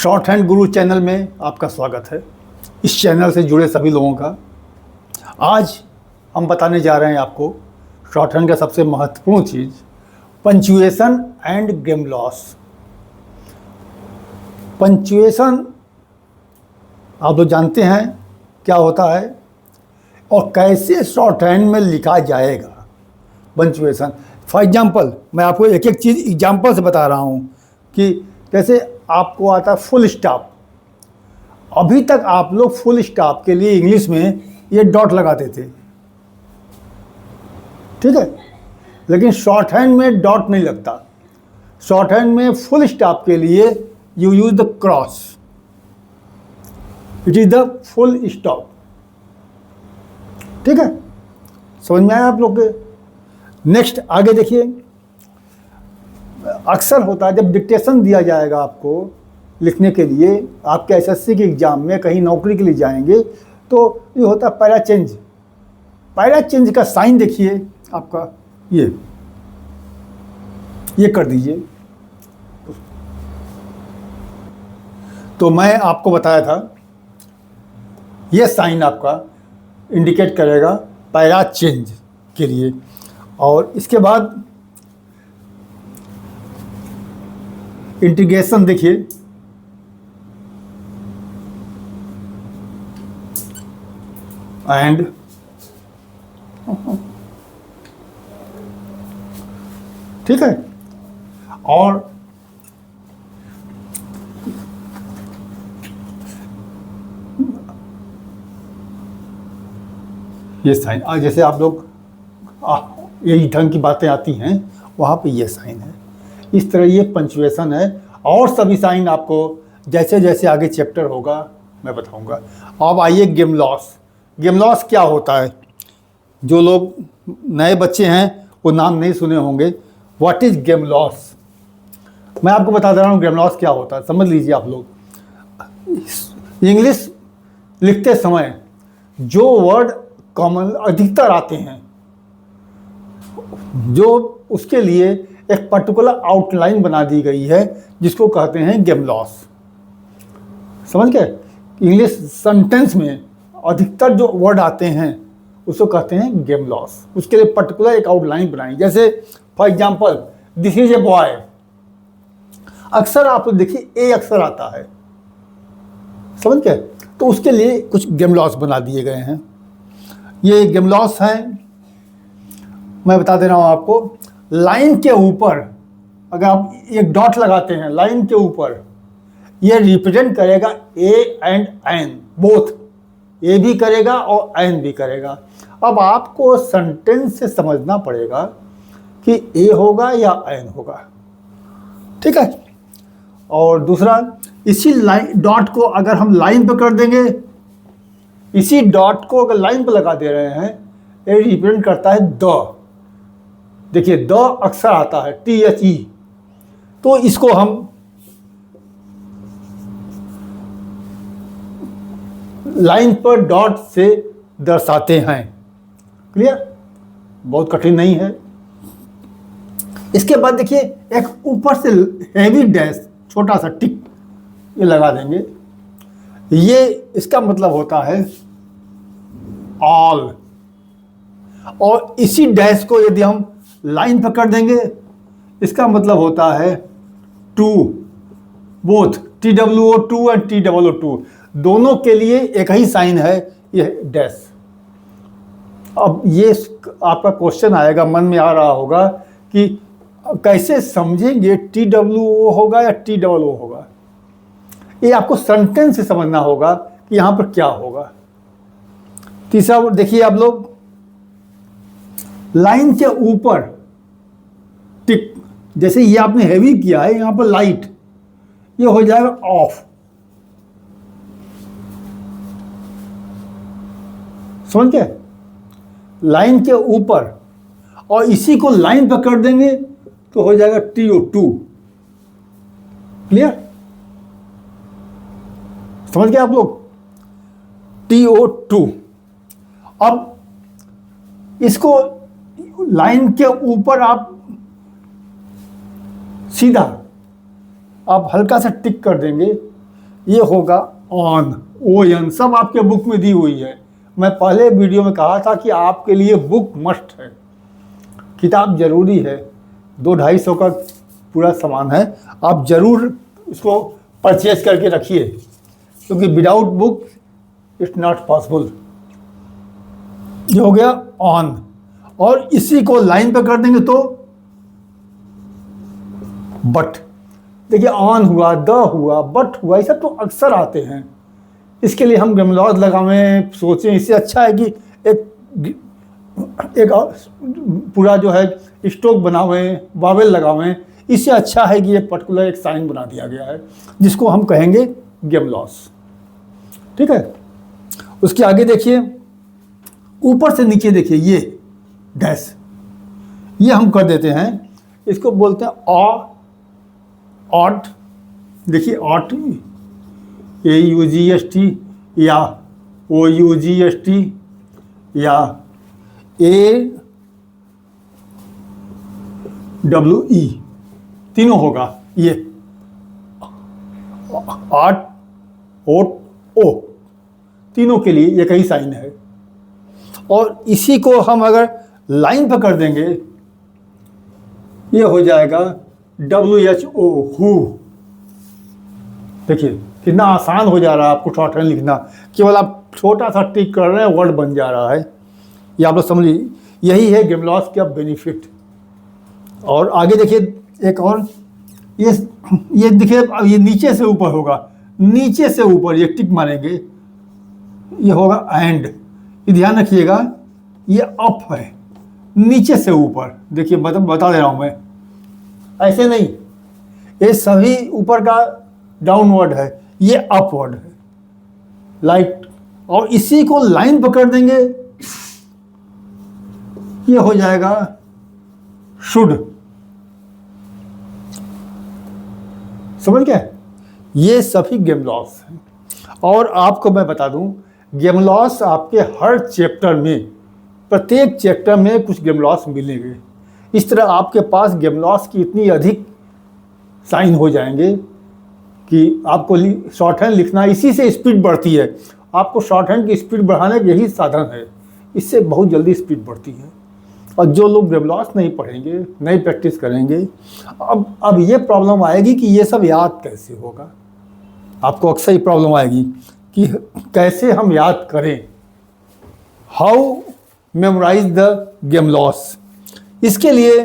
Short hand गुरु channel में आपका स्वागत है। इस चैनल से जुड़े सभी लोगों का आज हम बताने जा रहे हैं आपको शॉर्ट हैंड का सबसे महत्वपूर्ण चीज़ punctuation and grammar laws. Punctuation आप लोग जानते हैं क्या होता है और कैसे शॉर्ट हैंड में लिखा जाएगा। पंचुएशन फॉर एग्जांपल मैं आपको एक एक चीज़ एग्जांपल से बता रहा हूँ कि जैसे आपको आता है फुल स्टॉप। अभी तक आप लोग फुल स्टॉप के लिए इंग्लिश में ये डॉट लगाते थे, ठीक है, लेकिन शॉर्ट हैंड में डॉट नहीं लगता। शॉर्ट हैंड में फुल स्टॉप के लिए you use the cross, it is the full stop. ठीक है, समझ में आया आप लोग के। नेक्स्ट आगे देखिए, अक्सर होता है जब डिक्टेशन दिया जाएगा आपको लिखने के लिए, आपके एसएससी के एग्ज़ाम में कहीं नौकरी के लिए जाएंगे तो ये होता है पैरा चेंज। पैरा चेंज का साइन देखिए आपका ये कर दीजिए। तो मैं आपको बताया था ये साइन आपका इंडिकेट करेगा पैरा चेंज के लिए। और इसके बाद इंटीग्रेशन देखिए, एंड ठीक है, और ये साइन जैसे आप लोग यही ढंग की बातें आती हैं वहाँ पे ये साइन है। इस तरह ये पंचुएशन है और सभी साइन आपको जैसे जैसे आगे चैप्टर होगा मैं बताऊंगा। अब आइए ग्रामर लॉस। ग्रामर लॉस क्या होता है? जो लोग नए बच्चे हैं वो नाम नहीं सुने होंगे। What is grammar loss? मैं आपको बता दे रहा हूँ ग्रामर लॉस क्या होता है, समझ लीजिए आप लोग। इंग्लिश लिखते समय जो वर्ड कॉमन अधिकतर आते हैं, जो उसके लिए एक पर्टिकुलर आउटलाइन बना दी गई है जिसको कहते हैं ग्रामर लॉस। समझ गए? इंग्लिश सेंटेंस में अधिकतर जो वर्ड आते हैं उसको कहते हैं ग्रामर लॉस। उसके लिए पर्टिकुलर एक आउटलाइन बनाई। जैसे for example this is a boy, अक्सर आप देखिए ए अक्सर आता है, समझ गए? तो उसके लिए कुछ ग्रामर लॉस बना दिए गए हैं। ये ग्रामर लॉस है, मैं बता दे रहा हूँ आपको। लाइन के ऊपर अगर आप एक डॉट लगाते हैं लाइन के ऊपर, ये रिप्रेजेंट करेगा ए एंड एन बोथ। ए भी करेगा और एन भी करेगा। अब आपको सेंटेंस से समझना पड़ेगा कि ए होगा या एन होगा, ठीक है। और दूसरा, इसी लाइन डॉट को अगर हम लाइन पर कर देंगे, इसी डॉट को अगर लाइन पर लगा दे रहे हैं, ये रिप्रेजेंट करता है द। देखिए द अक्सर आता है THE, तो इसको हम लाइन पर डॉट से दर्शाते हैं। क्लियर? बहुत कठिन नहीं है। इसके बाद देखिए एक ऊपर से हैवी डैश छोटा सा टिक ये लगा देंगे। ये इसका मतलब होता है ऑल। और इसी डैश को यदि हम लाइन पर कर देंगे, इसका मतलब होता है to, both TWO2 and TOO2 दोनों के लिए एक ही साइन है, ये डैश। अब ये आपका क्वेश्चन आएगा, मन में आ रहा होगा कि कैसे समझेंगे TWO होगा या TOO होगा। ये आपको सेंटेंस से समझना होगा कि यहाँ पर क्या होगा। तीसरा देखिए आप लोग, लाइन के ऊपर टिक, जैसे ये आपने हैवी किया है, यहां पर लाइट, ये हो जाएगा ऑफ। समझ गए? लाइन के ऊपर, और इसी को लाइन पर कर देंगे तो हो जाएगा TO2। क्लियर? समझ गए आप लोग? TO2। अब इसको लाइन के ऊपर आप सीधा आप हल्का सा टिक कर देंगे ये होगा ऑन, ON, सब आपके बुक में दी हुई है। मैं पहले वीडियो में कहा था कि आपके लिए बुक मस्ट है, किताब जरूरी है। 200-250 का पूरा सामान है, आप जरूर इसको परचेज करके रखिए, क्योंकि without book it's not possible. ये हो गया ऑन, और इसी को लाइन पे कर देंगे तो बट। देखिए ऑन हुआ, द हुआ, बट हुआ, ये सब तो अक्सर आते हैं। इसके लिए हम ग्रामर लगावें, सोचें, इससे अच्छा है कि एक पूरा जो है स्ट्रोक बनावें, वावेल लगावें। इससे अच्छा है कि एक पर्टिकुलर एक साइन बना दिया गया है जिसको हम कहेंगे गेमलॉस। ठीक है, उसके आगे देखिए, ऊपर से नीचे देखिए, ये डैश, ये हम कर देते हैं, इसको बोलते हैं ऑट। देखिए ऑट, AUGST या OUGST या AWE, तीनों होगा। ये ऑट, ओट, ओ, तीनों के लिए एक ही साइन है। और इसी को हम अगर लाइन पर कर देंगे, ये हो जाएगा WHO, हु। देखिए कितना आसान हो जा रहा है आपको शॉर्ट हैंड लिखना, केवल आप छोटा सा टिक कर रहे हैं, वर्ड बन जा रहा है। ये आप लोग समझिए, यही है गेमलॉस का बेनिफिट। और आगे देखिए एक और, ये देखिए, अब ये नीचे से ऊपर होगा, नीचे से ऊपर ये टिक मारेंगे, ये होगा एंड। ये ध्यान रखिएगा, ये अप है, नीचे से ऊपर। देखिए बता दे रहा हूँ मैं, ऐसे नहीं, ये सभी ऊपर का डाउनवर्ड है, ये अपवर्ड है, लाइक। और इसी को लाइन पकड़ देंगे, ये हो जाएगा शुड। समझ गए? ये सभी गेमलॉस हैं। और आपको मैं बता दूं, गेमलॉस आपके हर चैप्टर में, प्रत्येक चैप्टर में कुछ गेमलॉस मिलेंगे। इस तरह आपके पास गेमलॉस की इतनी अधिक साइन हो जाएंगे कि आपको शॉर्ट हैंड लिखना, इसी से स्पीड बढ़ती है। आपको शॉर्ट हैंड की स्पीड बढ़ाने का यही साधन है, इससे बहुत जल्दी स्पीड बढ़ती है। और जो लोग गेमलॉस नहीं पढ़ेंगे, नहीं प्रैक्टिस करेंगे, अब ये प्रॉब्लम आएगी कि ये सब याद कैसे होगा। आपको अक्सर ये प्रॉब्लम आएगी कि कैसे हम याद करें, हाउ मेमोराइज द गेमलॉस। इसके लिए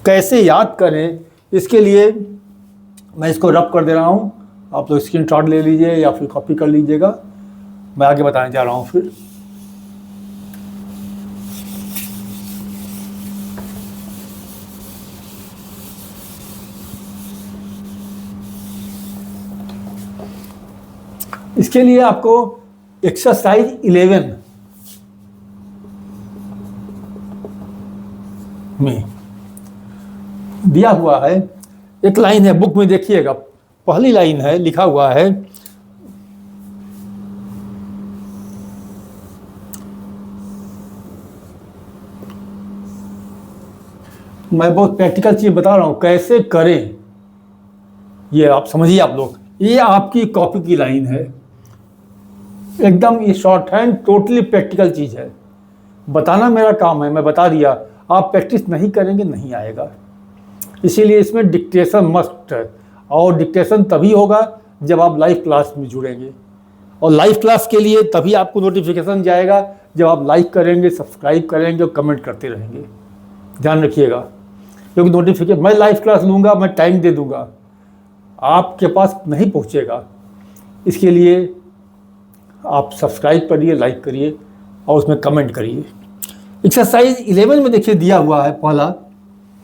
कैसे याद करें, इसके लिए मैं इसको रब कर दे रहा हूँ, आप लोग स्क्रीनशॉट ले लीजिए या फिर कॉपी कर लीजिएगा। मैं आगे बताने जा रहा हूँ फिर। इसके लिए आपको एक्सरसाइज 11 में दिया हुआ है, एक लाइन है, बुक में देखिएगा, पहली लाइन है, लिखा हुआ है, मैं बहुत प्रैक्टिकल चीज बता रहा हूं कैसे करें, ये आप समझिए। आप लोग, ये आपकी कॉपी की लाइन है, एकदम ये शॉर्ट हैंड टोटली प्रैक्टिकल चीज है। बताना मेरा काम है, मैं बता दिया, आप प्रैक्टिस नहीं करेंगे नहीं आएगा। इसीलिए इसमें डिक्टेशन मस्ट है, और डिक्टेशन तभी होगा जब आप लाइव क्लास में जुड़ेंगे। और लाइव क्लास के लिए तभी आपको नोटिफिकेशन जाएगा जब आप लाइक करेंगे, सब्सक्राइब करेंगे और कमेंट करते रहेंगे। ध्यान रखिएगा, क्योंकि नोटिफिकेशन, मैं लाइव क्लास लूँगा, मैं टाइम दे दूँगा, आपके पास नहीं पहुँचेगा। इसके लिए आप सब्सक्राइब करिए, लाइक करिए और उसमें कमेंट करिए। एक्सरसाइज 11 में देखिए दिया हुआ है, पहला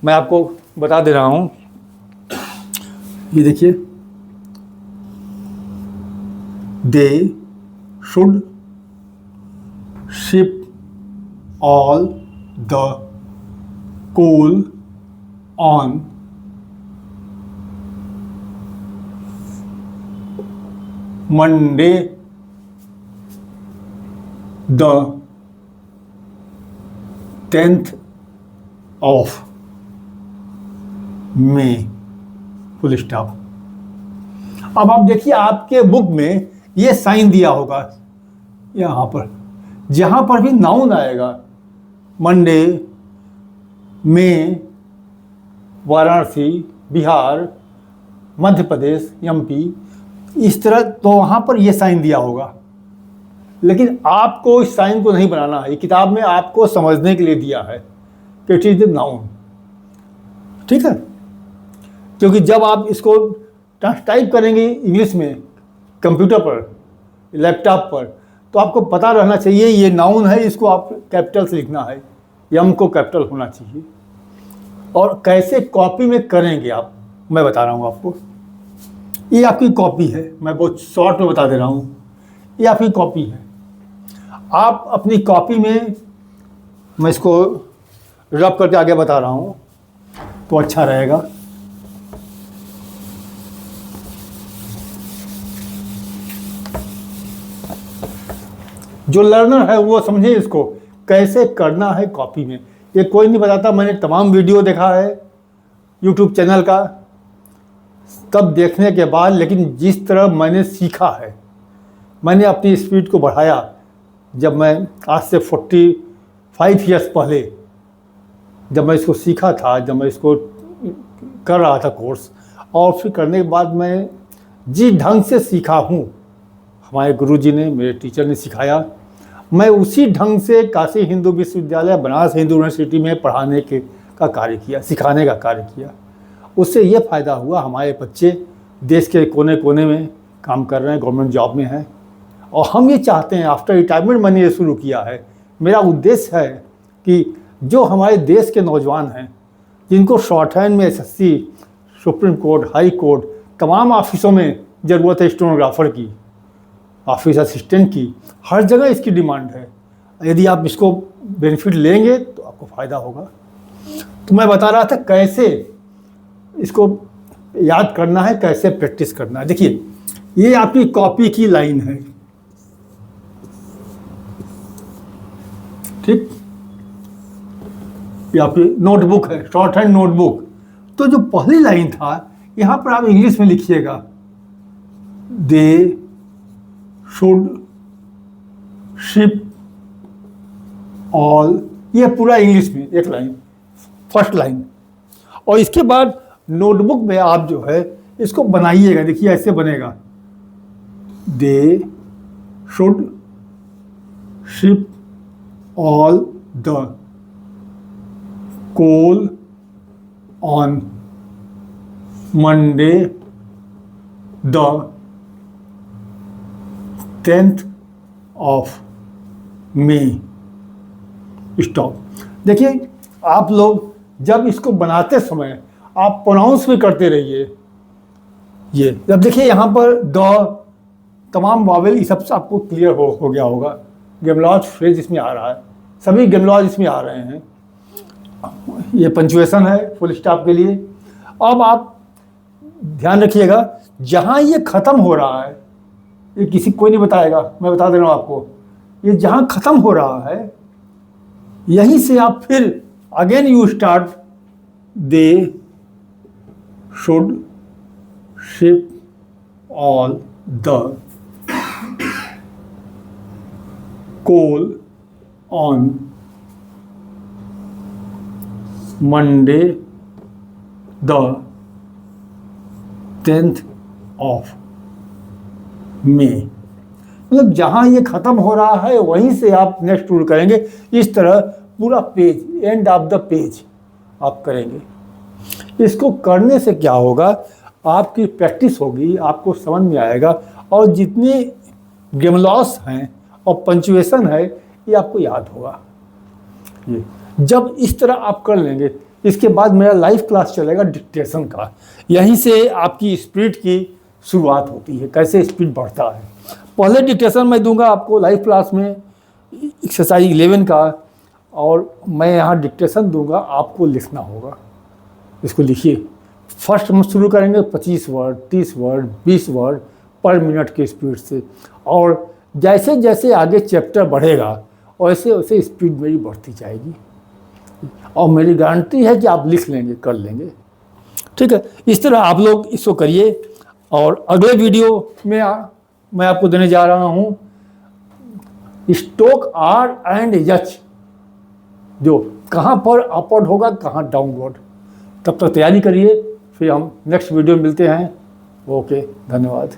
मैं आपको बता दे रहा हूँ, ये देखिए, they should ship all the coal on Monday the 10th of May, full stop। अब आप देखिए आपके बुक में ये साइन दिया होगा यहाँ पर, जहाँ पर भी नाउन आएगा, मंडे, में, वाराणसी, बिहार, मध्य प्रदेश, एमपी, इस तरह, तो वहाँ पर ये साइन दिया होगा। लेकिन आपको इस साइन को नहीं बनाना है, किताब में आपको समझने के लिए दिया है कि इट इज द नाउन, ठीक है। क्योंकि जब आप इसको टाइप करेंगे इंग्लिश में कंप्यूटर पर, लैपटॉप पर, तो आपको पता रहना चाहिए ये नाउन है, इसको आप कैपिटल से लिखना है, यम को कैपिटल होना चाहिए। और कैसे कॉपी में करेंगे आप, मैं बता रहा हूँ आपको। ये आपकी कॉपी है, मैं बहुत शॉर्ट में बता दे रहा हूँ, ये आपकी कॉपी है। आप अपनी कॉपी में, मैं इसको रब करके आगे बता रहा हूँ तो अच्छा रहेगा। जो लर्नर है वो समझे इसको कैसे करना है कॉपी में। ये कोई नहीं बताता, मैंने तमाम वीडियो देखा है यूट्यूब चैनल का, तब देखने के बाद, लेकिन जिस तरह मैंने सीखा है, मैंने अपनी स्पीड को बढ़ाया। जब मैं आज से 45 ईयर्स पहले जब मैं इसको सीखा था, जब मैं इसको कर रहा था कोर्स, और फिर करने के बाद मैं जिस ढंग से सीखा हूँ, हमारे गुरुजी ने, मेरे टीचर ने सिखाया, मैं उसी ढंग से काशी हिंदू विश्वविद्यालय, बनारस हिंदू यूनिवर्सिटी में पढ़ाने के का कार्य किया, सिखाने का कार्य किया। उससे ये फ़ायदा हुआ, हमारे बच्चे देश के कोने कोने में काम कर रहे हैं, गवर्नमेंट जॉब में हैं। और हम ये चाहते हैं, आफ्टर रिटायरमेंट मैंने ये शुरू किया है, मेरा उद्देश्य है कि जो हमारे देश के नौजवान हैं, जिनको शॉर्ट हैंड में SSC, supreme court, high court, तमाम ऑफिसों में ज़रूरत है, स्टेनोग्राफर की, ऑफिस असिस्टेंट की, हर जगह इसकी डिमांड है। यदि आप इसको बेनिफिट लेंगे तो आपको फ़ायदा होगा। तो मैं बता रहा था कैसे इसको याद करना है, कैसे प्रैक्टिस करना है। देखिए ये आपकी कॉपी की लाइन है, ठीक, ये आपकी नोटबुक है, शॉर्ट हैंड नोटबुक। तो जो पहली लाइन था, यहाँ पर आप इंग्लिश में लिखिएगा, दे शुड शिप ऑल, ये पूरा इंग्लिश में एक लाइन, फर्स्ट लाइन। और इसके बाद नोटबुक में आप जो है इसको बनाइएगा, देखिए ऐसे बनेगा, they should ship all the coal on Monday the 10th of May. Stop. देखिए आप लोग जब इसको बनाते समय आप प्रोनाउंस भी करते रहिए। ये जब देखिए यहाँ पर द, तमाम वावेल, ये सब आपको क्लियर हो गया होगा। गेमलॉज फ्रेज इसमें आ रहा है, सभी गेमलॉज इसमें आ रहे हैं। ये पंचुएशन है फुल स्टॉप के लिए। अब आप ध्यान रखिएगा, जहाँ ये ख़त्म हो रहा है, ये किसी कोई नहीं बताएगा, मैं बता दे रहा हूँ आपको, ये जहाँ ख़त्म हो रहा है यहीं से आप फिर again you start, they should ship all the coal on Monday the 10th of May. मतलब जहाँ ये ख़त्म हो रहा है वहीं से आप नेक्स्ट रूल करेंगे। इस तरह पूरा page, end of the page आप करेंगे। इसको करने से क्या होगा, आपकी प्रैक्टिस होगी, आपको समझ में आएगा, और जितने गेमलॉस हैं और पंचुएशन है ये आपको याद होगा। ये जब इस तरह आप कर लेंगे, इसके बाद मेरा लाइव क्लास चलेगा डिक्टेशन का। यहीं से आपकी स्पीड की शुरुआत होती है, कैसे स्पीड बढ़ता है। पहले डिक्टेशन मैं दूंगा आपको लाइव क्लास में, एक्सरसाइज 11 का, और मैं यहाँ डिक्टेशन दूंगा, आपको लिखना होगा। इसको लिखिए। फर्स्ट हम शुरू करेंगे 25 वर्ड, 30 वर्ड, 20 वर्ड पर मिनट की स्पीड से, और जैसे जैसे आगे चैप्टर बढ़ेगा वैसे वैसे स्पीड मेरी बढ़ती जाएगी, और मेरी गारंटी है कि आप लिख लेंगे, कर लेंगे। ठीक है, इस तरह आप लोग इसको करिए। और अगले वीडियो में मैं आपको देने जा रहा हूँ स्टोक आर एंड एच, जो कहाँ पर अपवर्ड होगा, कहाँ डाउनवर्ड। तब तक तैयारी करिए, फिर हम नेक्स्ट वीडियो में मिलते हैं। ओके, धन्यवाद।